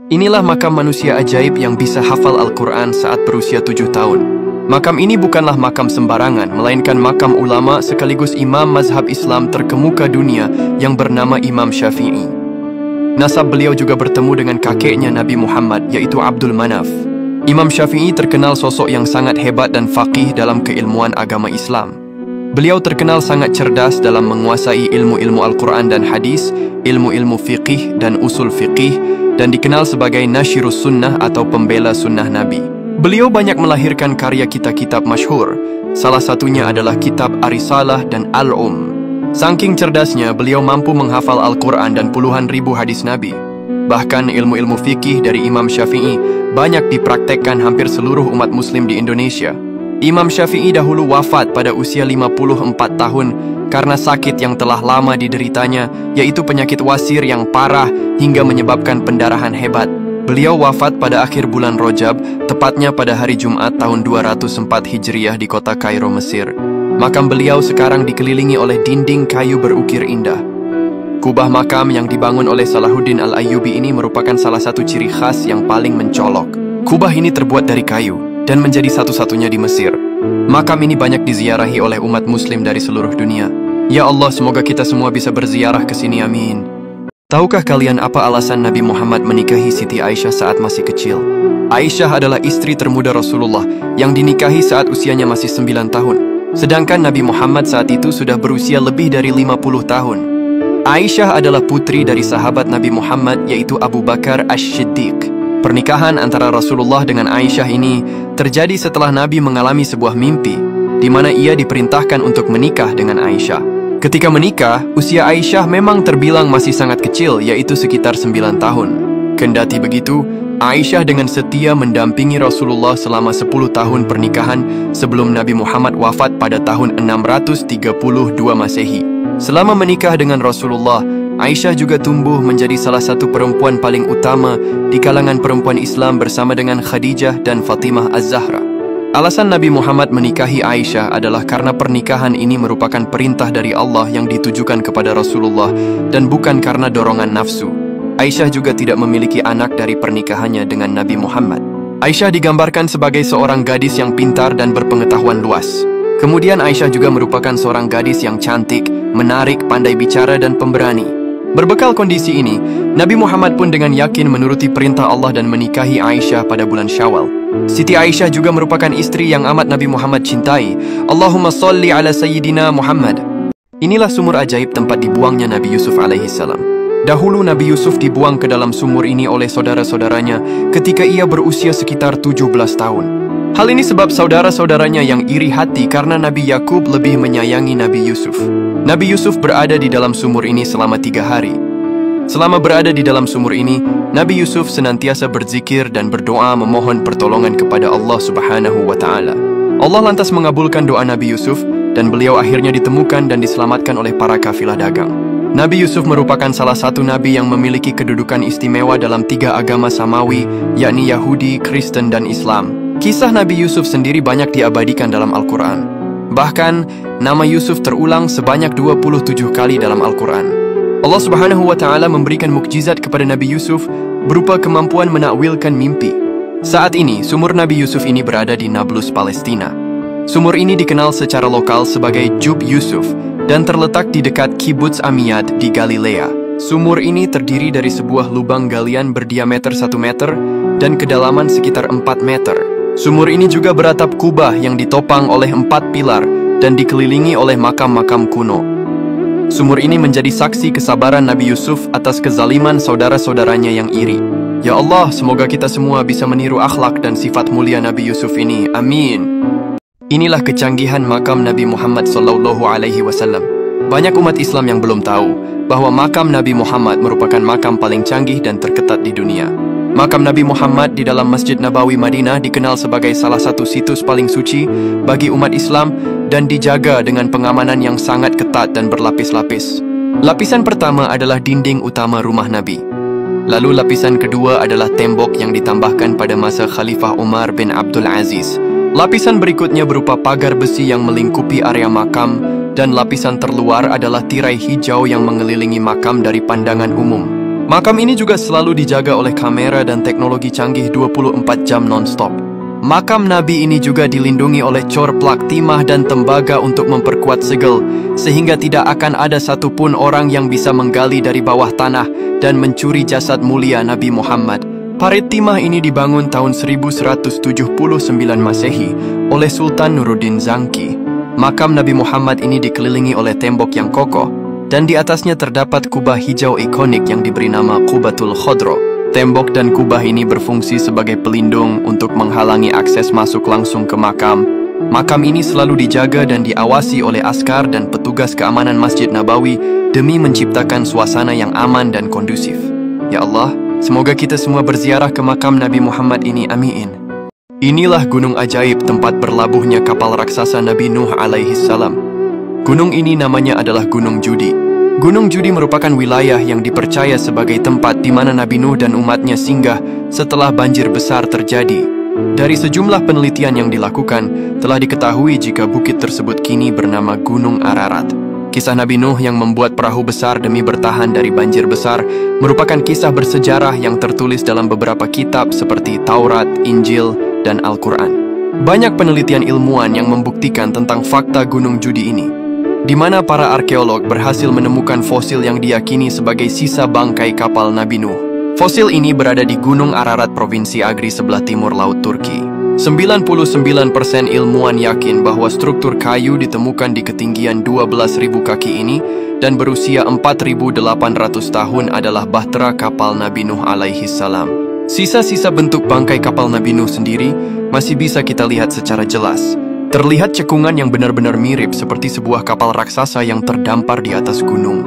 Inilah makam manusia ajaib yang bisa hafal Al-Quran saat berusia 7 tahun. Makam ini bukanlah makam sembarangan, melainkan makam ulama sekaligus imam mazhab Islam terkemuka dunia yang bernama Imam Syafi'i. Nasab beliau juga bertemu dengan kakeknya Nabi Muhammad, yaitu Abdul Manaf. Imam Syafi'i terkenal sosok yang sangat hebat dan faqih dalam keilmuan agama Islam. Beliau terkenal sangat cerdas dalam menguasai ilmu-ilmu Al-Quran dan hadis, ilmu-ilmu fiqih dan usul fiqih, dan dikenal sebagai Nasyirus Sunnah atau pembela sunnah Nabi. Beliau banyak melahirkan karya kitab-kitab masyhur, salah satunya adalah kitab Ar-Risalah dan Saking cerdasnya, beliau mampu menghafal Al-Quran dan puluhan ribu hadis Nabi. Bahkan ilmu-ilmu fikih dari Imam Syafi'i banyak dipraktekkan hampir seluruh umat muslim di Indonesia. Imam Syafi'i dahulu wafat pada usia 54 tahun karena sakit yang telah lama dideritanya, yaitu penyakit wasir yang parah hingga menyebabkan pendarahan hebat. Beliau wafat pada akhir bulan Rajab, tepatnya pada hari Jumat tahun 204 Hijriah di kota Kairo, Mesir. Makam beliau sekarang dikelilingi oleh dinding kayu berukir indah. Kubah makam yang dibangun oleh Salahuddin Al-Ayyubi ini merupakan salah satu ciri khas yang paling mencolok. Kubah ini terbuat dari kayu dan menjadi satu-satunya di Mesir. Makam ini banyak diziarahi oleh umat muslim dari seluruh dunia. Ya Allah, semoga kita semua bisa berziarah ke sini, amin. Tahukah kalian apa alasan Nabi Muhammad menikahi Siti Aisyah saat masih kecil? Aisyah adalah istri termuda Rasulullah yang dinikahi saat usianya masih 9 tahun. Sedangkan Nabi Muhammad saat itu sudah berusia lebih dari 50 tahun. Aisyah adalah putri dari sahabat Nabi Muhammad, yaitu Abu Bakar Ash-Shiddiq. Pernikahan antara Rasulullah dengan Aisyah ini terjadi setelah Nabi mengalami sebuah mimpi, di mana ia diperintahkan untuk menikah dengan Aisyah. Ketika menikah, usia Aisyah memang terbilang masih sangat kecil, yaitu sekitar 9 tahun. Kendati begitu, Aisyah dengan setia mendampingi Rasulullah selama 10 tahun pernikahan sebelum Nabi Muhammad wafat pada tahun 632 Masehi. Selama menikah dengan Rasulullah, Aisyah juga tumbuh menjadi salah satu perempuan paling utama di kalangan perempuan Islam bersama dengan Khadijah dan Fatimah Az-Zahra. Alasan Nabi Muhammad menikahi Aisyah adalah karena pernikahan ini merupakan perintah dari Allah yang ditujukan kepada Rasulullah dan bukan karena dorongan nafsu. Aisyah juga tidak memiliki anak dari pernikahannya dengan Nabi Muhammad. Aisyah digambarkan sebagai seorang gadis yang pintar dan berpengetahuan luas. Kemudian Aisyah juga merupakan seorang gadis yang cantik, menarik, pandai bicara dan pemberani. Berbekal kondisi ini, Nabi Muhammad pun dengan yakin menuruti perintah Allah dan menikahi Aisyah pada bulan Syawal. Siti Aisyah juga merupakan istri yang amat Nabi Muhammad cintai. Allahumma salli ala Sayyidina Muhammad. Inilah sumur ajaib tempat dibuangnya Nabi Yusuf alaihissalam. Dahulu Nabi Yusuf dibuang ke dalam sumur ini oleh saudara-saudaranya ketika ia berusia sekitar 17 tahun. Hal ini sebab saudara-saudaranya yang iri hati karena Nabi Yakub lebih menyayangi Nabi Yusuf. Nabi Yusuf berada di dalam sumur ini selama 3 hari. Selama berada di dalam sumur ini, Nabi Yusuf senantiasa berzikir dan berdoa memohon pertolongan kepada Allah Subhanahu wa Ta'ala. Allah lantas mengabulkan doa Nabi Yusuf dan beliau akhirnya ditemukan dan diselamatkan oleh para kafilah dagang. Nabi Yusuf merupakan salah satu nabi yang memiliki kedudukan istimewa dalam 3 agama samawi, yakni Yahudi, Kristen, dan Islam. Kisah Nabi Yusuf sendiri banyak diabadikan dalam Al-Quran. Bahkan, nama Yusuf terulang sebanyak 27 kali dalam Al-Quran. Allah Subhanahu wa Ta'ala memberikan mukjizat kepada Nabi Yusuf berupa kemampuan menakwilkan mimpi. Saat ini, sumur Nabi Yusuf ini berada di Nablus, Palestina. Sumur ini dikenal secara lokal sebagai Jub Yusuf dan terletak di dekat Kibbutz Amiyad di Galilea. Sumur ini terdiri dari sebuah lubang galian berdiameter 1 meter dan kedalaman sekitar 4 meter. Sumur ini juga beratap kubah yang ditopang oleh 4 pilar dan dikelilingi oleh makam-makam kuno. Sumur ini menjadi saksi kesabaran Nabi Yusuf atas kezaliman saudara-saudaranya yang iri. Ya Allah, semoga kita semua bisa meniru akhlak dan sifat mulia Nabi Yusuf ini. Amin. Inilah kecanggihan makam Nabi Muhammad SAW. Banyak umat Islam yang belum tahu bahwa makam Nabi Muhammad merupakan makam paling canggih dan terketat di dunia. Makam Nabi Muhammad di dalam Masjid Nabawi Madinah dikenal sebagai salah satu situs paling suci bagi umat Islam dan dijaga dengan pengamanan yang sangat ketat dan berlapis-lapis. Lapisan pertama adalah dinding utama rumah Nabi. Lalu lapisan kedua adalah tembok yang ditambahkan pada masa Khalifah Umar bin Abdul Aziz. Lapisan berikutnya berupa pagar besi yang melingkupi area makam, dan lapisan terluar adalah tirai hijau yang mengelilingi makam dari pandangan umum. Makam ini juga selalu dijaga oleh kamera dan teknologi canggih 24 jam non-stop. Makam Nabi ini juga dilindungi oleh cor plak timah dan tembaga untuk memperkuat segel, sehingga tidak akan ada satupun orang yang bisa menggali dari bawah tanah dan mencuri jasad mulia Nabi Muhammad. Parit timah ini dibangun tahun 1179 Masehi oleh Sultan Nuruddin Zangki. Makam Nabi Muhammad ini dikelilingi oleh tembok yang kokoh, dan di atasnya terdapat kubah hijau ikonik yang diberi nama Qubatul Khodro. Tembok dan kubah ini berfungsi sebagai pelindung untuk menghalangi akses masuk langsung ke makam. Makam ini selalu dijaga dan diawasi oleh askar dan petugas keamanan Masjid Nabawi demi menciptakan suasana yang aman dan kondusif. Ya Allah, semoga kita semua berziarah ke makam Nabi Muhammad ini, amin. Inilah gunung ajaib tempat berlabuhnya kapal raksasa Nabi Nuh alaihi salam. Gunung ini namanya adalah Gunung Judi. Gunung Judi merupakan wilayah yang dipercaya sebagai tempat di mana Nabi Nuh dan umatnya singgah setelah banjir besar terjadi. Dari sejumlah penelitian yang dilakukan, telah diketahui jika bukit tersebut kini bernama Gunung Ararat. Kisah Nabi Nuh yang membuat perahu besar demi bertahan dari banjir besar merupakan kisah bersejarah yang tertulis dalam beberapa kitab seperti Taurat, Injil, dan Al-Quran. Banyak penelitian ilmuwan yang membuktikan tentang fakta Gunung Judi ini, di mana para arkeolog berhasil menemukan fosil yang diyakini sebagai sisa bangkai kapal Nabi Nuh. Fosil ini berada di Gunung Ararat, Provinsi Agri sebelah timur Laut Turki. 99% ilmuwan yakin bahwa struktur kayu ditemukan di ketinggian 12.000 kaki ini dan berusia 4.800 tahun adalah bahtera kapal Nabi Nuh alaihi salam. Sisa-sisa bentuk bangkai kapal Nabi Nuh sendiri masih bisa kita lihat secara jelas. Terlihat cekungan yang benar-benar mirip seperti sebuah kapal raksasa yang terdampar di atas gunung.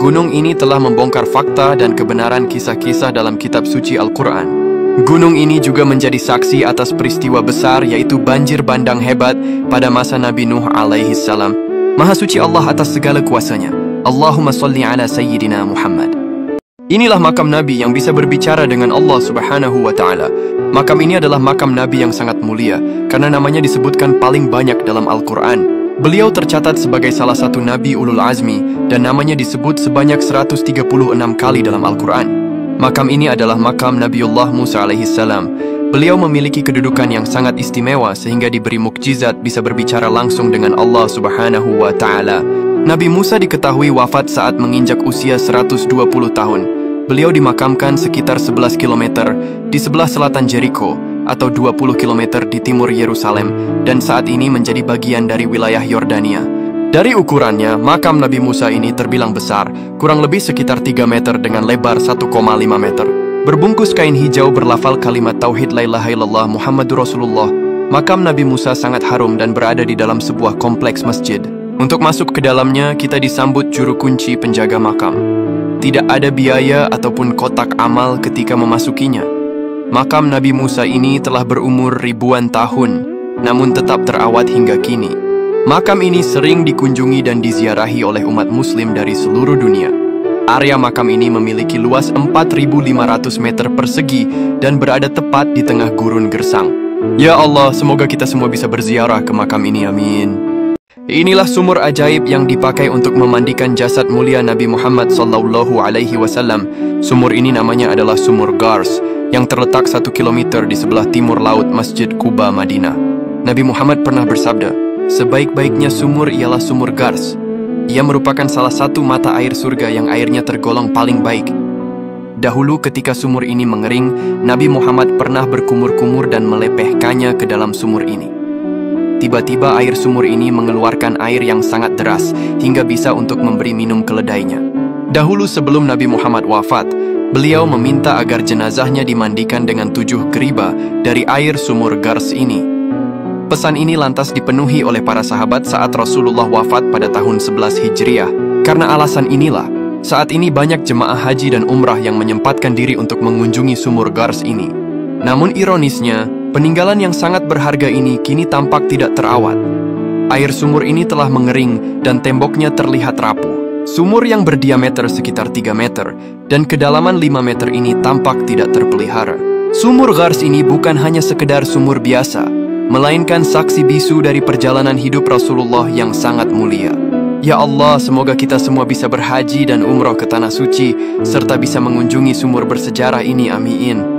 Gunung ini telah membongkar fakta dan kebenaran kisah-kisah dalam kitab suci Al-Quran. Gunung ini juga menjadi saksi atas peristiwa besar, yaitu banjir bandang hebat pada masa Nabi Nuh alaihi salam. Maha suci Allah atas segala kuasanya. Allahumma salli ala Sayyidina Muhammad. Inilah makam Nabi yang bisa berbicara dengan Allah Subhanahu wa Ta'ala. Makam ini adalah makam Nabi yang sangat mulia karena namanya disebutkan paling banyak dalam Al-Quran. Beliau tercatat sebagai salah satu Nabi Ulul Azmi dan namanya disebut sebanyak 136 kali dalam Al-Quran. Makam ini adalah makam Nabiullah Musa alaihi salam. Beliau memiliki kedudukan yang sangat istimewa sehingga diberi mukjizat bisa berbicara langsung dengan Allah Subhanahu wa Ta'ala. Nabi Musa diketahui wafat saat menginjak usia 120 tahun. Beliau dimakamkan sekitar 11 km di sebelah selatan Jericho atau 20 km di timur Yerusalem dan saat ini menjadi bagian dari wilayah Yordania. Dari ukurannya, makam Nabi Musa ini terbilang besar, kurang lebih sekitar 3 meter dengan lebar 1,5 meter. Berbungkus kain hijau berlafal kalimat Tauhid La ilaha illallah Muhammadur Rasulullah. Makam Nabi Musa sangat harum dan berada di dalam sebuah kompleks masjid. Untuk masuk ke dalamnya, kita disambut juru kunci penjaga makam. Tidak ada biaya ataupun kotak amal ketika memasukinya. Makam Nabi Musa ini telah berumur ribuan tahun, namun tetap terawat hingga kini. Makam ini sering dikunjungi dan diziarahi oleh umat muslim dari seluruh dunia. Area makam ini memiliki luas 4.500 meter persegi dan berada tepat di tengah gurun gersang. Ya Allah, semoga kita semua bisa berziarah ke makam ini, amin. Inilah sumur ajaib yang dipakai untuk memandikan jasad mulia Nabi Muhammad sallallahu alaihi wasallam. Sumur ini namanya adalah Sumur Gars, yang terletak 1 km di sebelah timur laut Masjid Quba, Madinah. Nabi Muhammad pernah bersabda, sebaik-baiknya sumur ialah Sumur Gars. Ia merupakan salah satu mata air surga yang airnya tergolong paling baik. Dahulu ketika sumur ini mengering, Nabi Muhammad pernah berkumur-kumur dan melepehkannya ke dalam sumur ini. Tiba-tiba air sumur ini mengeluarkan air yang sangat deras hingga bisa untuk memberi minum keledainya. Dahulu sebelum Nabi Muhammad wafat, beliau meminta agar jenazahnya dimandikan dengan 7 geriba dari air sumur Gars ini. Pesan ini lantas dipenuhi oleh para sahabat saat Rasulullah wafat pada tahun 11 Hijriah. Karena alasan inilah, saat ini banyak jemaah haji dan umrah yang menyempatkan diri untuk mengunjungi sumur Gars ini. Namun ironisnya, peninggalan yang sangat berharga ini kini tampak tidak terawat. Air sumur ini telah mengering dan temboknya terlihat rapuh. Sumur yang berdiameter sekitar 3 meter dan kedalaman 5 meter ini tampak tidak terpelihara. Sumur Gars ini bukan hanya sekedar sumur biasa, melainkan saksi bisu dari perjalanan hidup Rasulullah yang sangat mulia. Ya Allah, semoga kita semua bisa berhaji dan umroh ke Tanah Suci, serta bisa mengunjungi sumur bersejarah ini, amin.